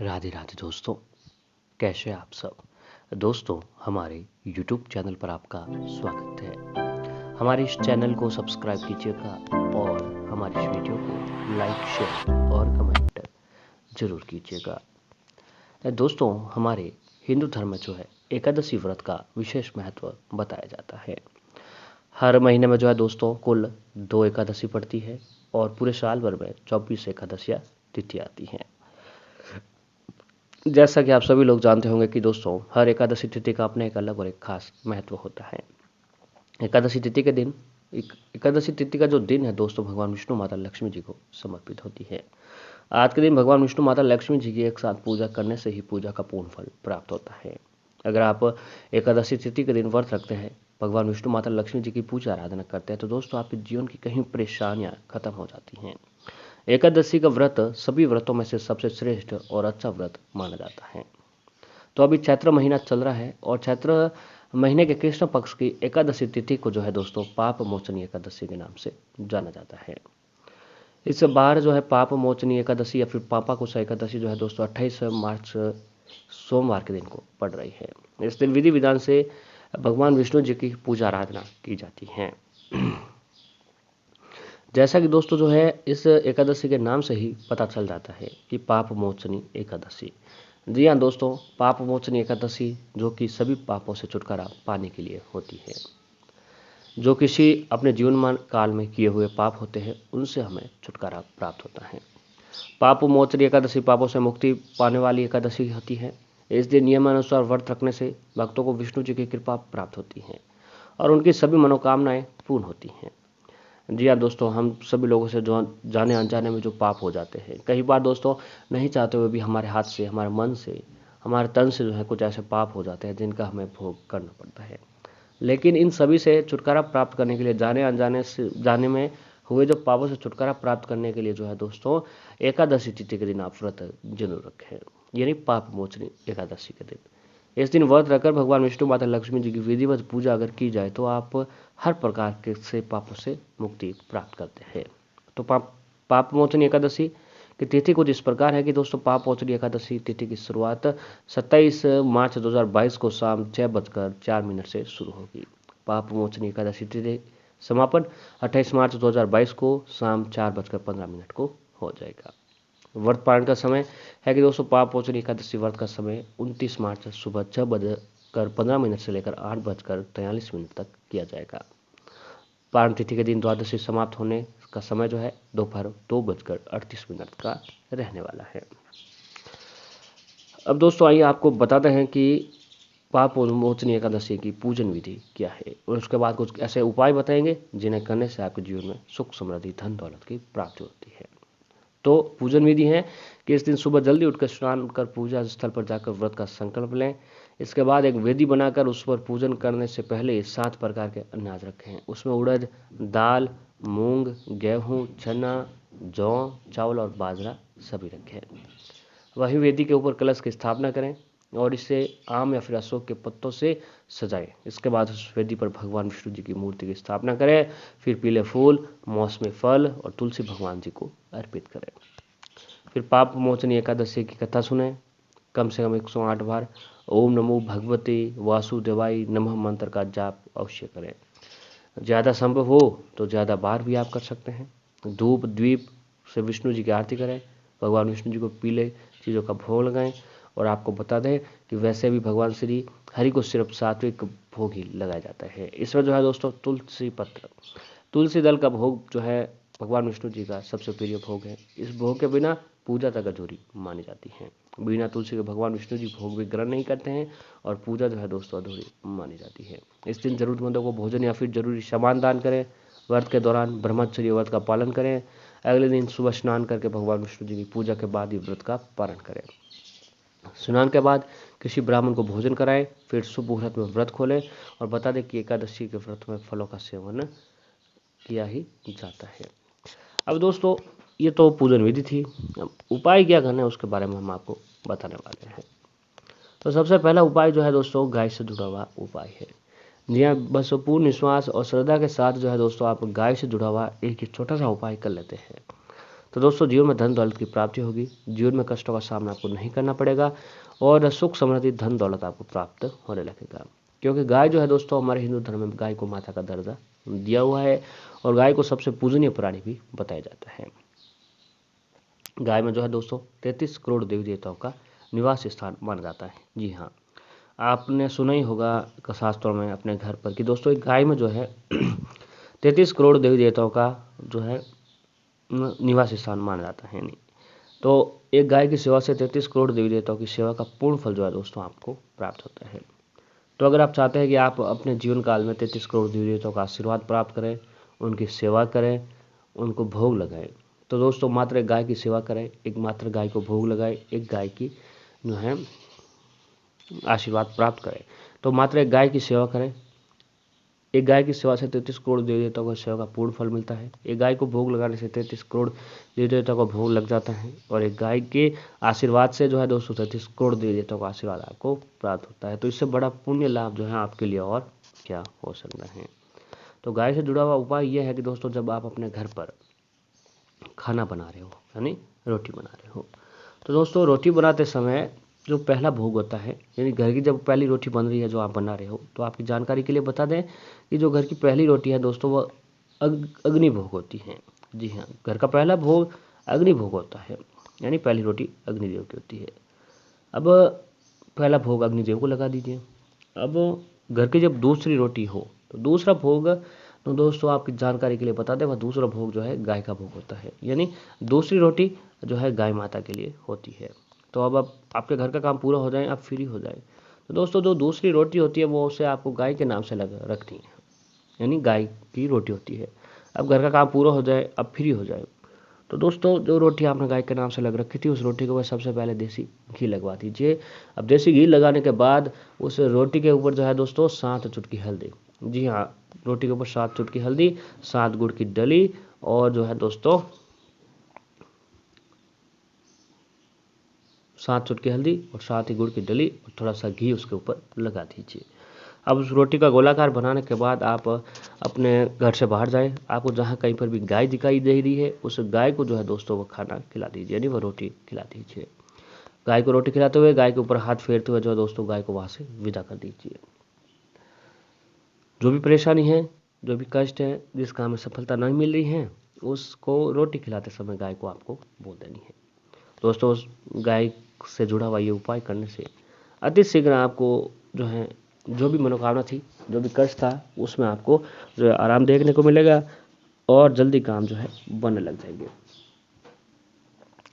राधे राधे दोस्तों, कैसे आप सब। दोस्तों, हमारे YouTube चैनल पर आपका स्वागत है। हमारे इस चैनल को सब्सक्राइब कीजिएगा और हमारी इस वीडियो को लाइक, शेयर और कमेंट जरूर कीजिएगा। दोस्तों, हमारे हिंदू धर्म में जो है एकादशी व्रत का विशेष महत्व बताया जाता है। हर महीने में जो है दोस्तों कुल 2 एकादशी पड़ती है और पूरे साल भर में 24 एकादशियाँ तिथि आती हैं। जैसा कि आप सभी लोग जानते होंगे कि दोस्तों हर एकादशी तिथि का अपना एक अलग और एक खास महत्व होता है। एकादशी तिथि के दिन एकादशी तिथि का जो दिन है दोस्तों भगवान विष्णु माता लक्ष्मी जी को समर्पित होती है। आज के दिन भगवान विष्णु माता लक्ष्मी जी की एक साथ पूजा करने से ही पूजा का पूर्ण फल प्राप्त होता है। अगर आप एकादशी तिथि के दिन व्रत रखते हैं, भगवान विष्णु माता लक्ष्मी जी की पूजा आराधना करते हैं, तो दोस्तों आपके जीवन की कहीं परेशानियां खत्म हो जाती हैं। एकादशी का व्रत सभी व्रतों में से सबसे श्रेष्ठ और अच्छा व्रत माना जाता है। तो अभी चैत्र महीना चल रहा है और चैत्र महीने के कृष्ण पक्ष की एकादशी तिथि को जो है दोस्तों पाप मोचनी एकादशी के नाम से जाना जाता है। इस बार जो है पाप मोचनी एकादशी या फिर पापाकुशा एकादशी जो है दोस्तों 28 मार्च सोमवार के दिन को पड़ रही है। इस दिन विधि विधान से भगवान विष्णु जी की पूजा आराधना की जाती है। जैसा कि दोस्तों जो है इस एकादशी के नाम से ही पता चल जाता है कि पाप मोचनी एकादशी। जी हाँ दोस्तों, पाप मोचनी एकादशी जो कि सभी पापों से छुटकारा पाने के लिए होती है। जो किसी अपने जीवन काल में किए हुए पाप होते हैं उनसे हमें छुटकारा प्राप्त होता है। पाप मोचनी एकादशी पापों से मुक्ति पाने वाली एकादशी होती है। इस दिन नियमानुसार व्रत रखने से भक्तों को विष्णु जी की कृपा प्राप्त होती है और उनकी सभी मनोकामनाएं पूर्ण होती हैं। जी हाँ दोस्तों, हम सभी लोगों से जो जाने अनजाने में जो पाप हो जाते हैं, कई बार दोस्तों नहीं चाहते हुए भी हमारे हाथ से, हमारे मन से, हमारे तन से जो है कुछ ऐसे पाप हो जाते हैं जिनका हमें भोग करना पड़ता है। लेकिन इन सभी से छुटकारा प्राप्त करने के लिए, जाने अनजाने से जाने में हुए जो पापों से छुटकारा प्राप्त करने के लिए जो है दोस्तों एकादशी तिथि के दिन आप व्रत जरूर रखें, यानी पाप मोचनी एकादशी के दिन। इस दिन व्रत रखकर भगवान विष्णु माता लक्ष्मी जी की विधिवत पूजा अगर की जाए तो आप हर प्रकार के से पापों से मुक्ति प्राप्त करते हैं। तो पाप मोचनी एकादशी की तिथि कुछ इस प्रकार है कि दोस्तों पाप मोचनी एकादशी तिथि की शुरुआत 27 मार्च 2022 को शाम 6:04 से शुरू होगी। पाप मोचनी एकादशी तिथि समापन 28 मार्च 2022 को शाम 4:15 को हो जाएगा। व्रत पारण का समय है कि दोस्तों पाप मोचनी एकादशी व्रत का समय 29 मार्च सुबह 6:15 से लेकर 8:43 तक किया जाएगा। पारण तिथि के दिन द्वादशी समाप्त होने का समय जो है दोपहर 2:38 का रहने वाला है। अब दोस्तों आइए आपको बताते हैं कि पाप मोचनी एकादशी की पूजन विधि क्या है और उसके बाद कुछ ऐसे उपाय बताएंगे जिन्हें करने से आपके जीवन में सुख, समृद्धि, धन दौलत की प्राप्ति होती है। तो पूजन विधि है कि इस दिन सुबह जल्दी उठकर स्नान कर पूजा स्थल पर जाकर व्रत का संकल्प लें। इसके बाद एक वेदी बनाकर उस पर पूजन करने से पहले 7 प्रकार के अनाज रखें। उसमें उड़द, दाल, मूंग, गेहूं, चना, जौ, चावल और बाजरा सभी रखें। वही वेदी के ऊपर कलश की स्थापना करें और इसे आम या फिर अशोक के पत्तों से सजाएं। इसके बाद उस वेदी पर भगवान विष्णु जी की मूर्ति की स्थापना करें। फिर पीले फूल, मौसमी फल और तुलसी भगवान जी को अर्पित करें। फिर पाप मोचनी एकादशी की कथा सुने। कम से कम 108 बार ओम नमो भगवते वासुदेवाय नमः मंत्र का जाप अवश्य करें। ज़्यादा संभव हो तो ज़्यादा बार भी आप कर सकते हैं। धूप द्वीप से विष्णु जी की आरती करें। भगवान विष्णु जी को पीले चीज़ों का भोग लगाएं और आपको बता दें कि वैसे भी भगवान श्री हरि को सिर्फ सात्विक भोग ही लगाया जाता है। इसमें जो है दोस्तों तुलसी पत्र, तुलसी दल का भोग जो है भगवान विष्णु जी का सबसे प्रिय भोग है। इस भोग के बिना पूजा तक अधूरी मानी जाती है। बिना तुलसी के भगवान विष्णु जी भोग भी ग्रहण नहीं करते हैं और पूजा जो है दोस्तों अधूरी मानी जाती है। इस दिन जरूरतमंदों को भोजन या फिर जरूरी सामान दान करें। व्रत के दौरान ब्रह्मचर्य व्रत का पालन करें। अगले दिन सुबह स्नान करके भगवान विष्णु जी की पूजा के बाद ही व्रत का पालन करें। स्नान के बाद किसी ब्राह्मण को भोजन कराएं। फिर शुभ मुहूर्त में व्रत खोलें और बता दें कि एकादशी के व्रत में फलों का सेवन किया ही जाता है। अब दोस्तों ये तो पूजन विधि थी। अब उपाय क्या करना है उसके बारे में हम आपको बताने वाले हैं। तो सबसे पहला उपाय जो है दोस्तों गाय से जुड़ा हुआ उपाय है। जी हाँ, बस पूर्ण विश्वास और श्रद्धा के साथ जो है दोस्तों आप गाय से जुड़ा हुआ एक छोटा सा उपाय कर लेते हैं तो दोस्तों जीवन में धन दौलत की प्राप्ति होगी, जीवन में कष्टों का सामना आपको नहीं करना पड़ेगा और सुख समृद्धि धन दौलत आपको प्राप्त होने लगेगा। क्योंकि गाय जो है दोस्तों हमारे हिंदू धर्म में गाय को माता का दर्जा दिया हुआ है और गाय को सबसे पूजनीय प्राणी भी बताया जाता है। गाय में जो है दोस्तों 33 करोड़ देवी देवताओं का निवास स्थान माना जाता है। जी हाँ, आपने सुना ही होगा शास्त्रों में अपने घर पर कि दोस्तों एक गाय में जो है 33 करोड़ देवी देवताओं का जो है निवास स्थान माना जाता है। नहीं तो एक गाय की सेवा से 33 करोड़ देवी देवताओं की सेवा का पूर्ण फल जो है दोस्तों आपको प्राप्त होता है। तो अगर आप चाहते हैं कि आप अपने जीवन काल में 33 करोड़ देवी देवताओं का आशीर्वाद प्राप्त करें, उनकी सेवा करें, उनको भोग लगाएं, तो दोस्तों मात्र एक गाय की सेवा करें, एक मात्र गाय को भोग लगाएं, एक गाय की जो है आशीर्वाद प्राप्त करें। तो मात्र एक गाय की सेवा करें, एक गाय की सेवा से 33 करोड़ देवी देवताओं को सेवा का पूर्ण फल मिलता है। एक गाय को भोग लगाने से 33 करोड़ देवी देवताओं को भोग लग जाता है और एक गाय के आशीर्वाद से जो है दोस्तों 33 करोड़ देवी देवताओं का आशीर्वाद आपको प्राप्त होता है। तो इससे बड़ा पुण्य लाभ जो है आपके लिए और क्या हो सकता है। तो गाय से जुड़ा हुआ उपाय यह है कि दोस्तों जब आप अपने घर पर खाना बना रहे हो यानी रोटी बना रहे हो, तो दोस्तों रोटी बनाते समय जो पहला भोग होता है यानी घर की जब पहली रोटी बन रही है जो आप बना रहे हो, तो आपकी जानकारी के लिए बता दें कि जो घर की पहली रोटी है दोस्तों वो अग्नि भोग होती है। जी हाँ, घर का पहला भोग अग्नि भोग होता है यानी पहली रोटी अग्निदेव की होती है। अब पहला भोग अग्निदेव को लगा दीजिए। अब घर की जब दूसरी रोटी हो तो दूसरा भोग, तो दोस्तों आपकी जानकारी के लिए बता दें वह दूसरा भोग जो है गाय का भोग होता है यानी दूसरी रोटी जो है गाय माता के लिए होती है। तो अब आपके घर का काम पूरा हो जाए, आप फ्री हो जाए, तो दोस्तों जो दूसरी रोटी होती है वो उसे आपको गाय के नाम से रखनी है यानी गाय की रोटी होती है। अब घर का काम पूरा हो जाए, अब फ्री हो जाए, तो दोस्तों जो रोटी आपने गाय के नाम से लग रखी थी उस रोटी के ऊपर सबसे पहले देसी घी लगवा दीजिए। अब देसी घी लगाने के बाद उस रोटी के ऊपर जो है दोस्तों 7 चुटकी हल्दी, जी हाँ, रोटी के ऊपर 7 चुटकी हल्दी, 7 गुड़ की डली और जो है दोस्तों 7 चुटकी हल्दी और 7 ही गुड़ की डली और थोड़ा सा घी उसके ऊपर लगा दीजिए। अब उस रोटी का गोलाकार बनाने के बाद आप अपने घर से बाहर जाएं, आपको जहाँ कहीं पर भी गाय दिखाई दे रही है उस गाय को जो है दोस्तों वो खाना खिला दीजिए यानी वो रोटी खिला दीजिए। गाय को रोटी खिलाते हुए गाय के ऊपर हाथ फेरते हुए जो है दोस्तों गाय को वहाँ से विदा कर दीजिए। जो भी परेशानी है, जो भी कष्ट है, जिस काम में सफलता नहीं मिल रही है, उसको रोटी खिलाते समय गाय को आपको बोल देनी है। दोस्तों उस गाय से जुड़ा हुआ ये उपाय करने से अति शीघ्र आपको जो है जो भी मनोकामना थी, जो भी कष्ट था, उसमें आपको जो है आराम देखने को मिलेगा और जल्दी काम जो है बनने लग जाएंगे।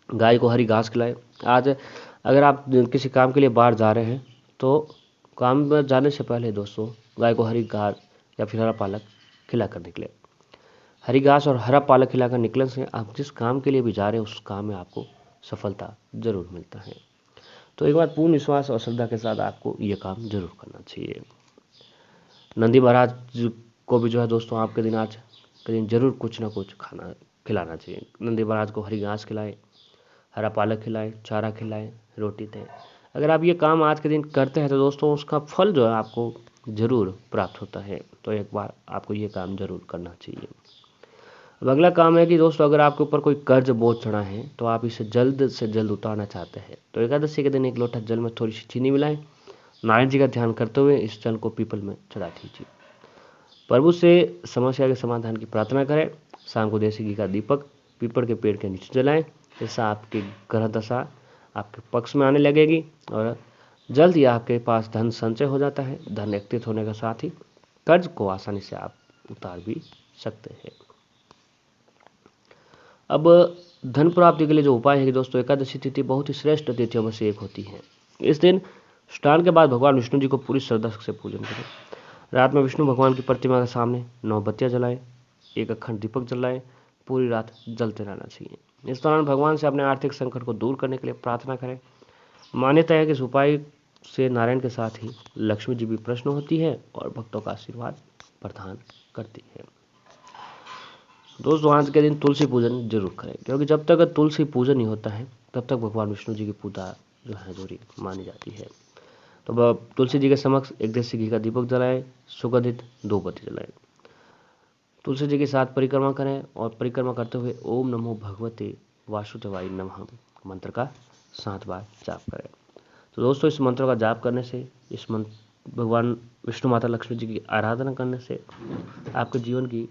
गाय को हरी घास खिलाएं। आज अगर आप किसी काम के लिए बाहर जा रहे हैं तो काम में जाने से पहले दोस्तों गाय को हरी घास या फिर हरा पालक खिला कर निकले। हरी घास और हरा पालक खिलाकर निकलने से आप जिस काम के लिए भी जा रहे हैं उस काम में आपको सफलता जरूर मिलता है। तो एक बार पूर्ण विश्वास और श्रद्धा के साथ आपको ये काम जरूर करना चाहिए। नंदी महाराज को भी जो है दोस्तों आपके दिन आज के दिन जरूर कुछ ना कुछ खाना खिलाना चाहिए। नंदी महाराज को हरी घास खिलाएं, हरा पालक खिलाएं, चारा खिलाएं, रोटी दें। अगर आप ये काम आज के दिन करते हैं तो दोस्तों उसका फल जो है आपको जरूर प्राप्त होता है। तो एक बार आपको ये काम जरूर करना चाहिए। अब अगला काम है कि दोस्तों अगर आपके ऊपर कोई कर्ज बोझ चढ़ा है तो आप इसे जल्द से जल्द उतारना चाहते हैं तो एकादशी के दिन एक लोटा जल में थोड़ी सी चीनी मिलाएं, नारायण जी का ध्यान करते हुए इस जल को पीपल में चढ़ा दीजिए। प्रभु से समस्या के समाधान की प्रार्थना करें। शाम को देसी घी का दीपक पीपल के पेड़ के नीचे जलाएं। इससे आपकी ग्रह दशा आपके पक्ष में आने लगेगी और जल्द ही आपके पास धन संचय हो जाता है। धन एकत्रित होने के साथ ही कर्ज को आसानी से आप उतार भी सकते हैं। अब धन प्राप्ति के लिए जो उपाय है कि दोस्तों एकादशी तिथि बहुत ही श्रेष्ठ तिथियों में से एक होती है। इस दिन स्नान के बाद भगवान विष्णु जी को पूरी श्रद्धा से पूजन करें। रात में विष्णु भगवान की प्रतिमा के सामने 9 बत्तियां जलाएं, एक अखंड दीपक जलाएं, पूरी रात जलते रहना चाहिए। इस दौरान भगवान से अपने आर्थिक संकट को दूर करने के लिए प्रार्थना करें। मान्यता है कि इस उपाय से नारायण के साथ ही लक्ष्मी जी भी प्रसन्न होती है और भक्तों का आशीर्वाद प्रदान करती है। दोस्तों आज के दिन तुलसी पूजन जरूर करें क्योंकि जब तक तुलसी पूजन नहीं होता है तब तक भगवान विष्णु जी की पूजा जो है अधूरी मानी जाती है। तो तुलसी जी के समक्ष एक देसी घी का दीपक जलाएं, सुगंधित 2 बत्ती जलाएं, तुलसी जी के साथ परिक्रमा करें और परिक्रमा करते हुए ओम नमो भगवते वासुदेवाय नमः मंत्र का 7 बार जाप करें। तो दोस्तों, इस मंत्र का जाप करने से, भगवान विष्णु माता लक्ष्मी जी की आराधना करने से आपके जीवन की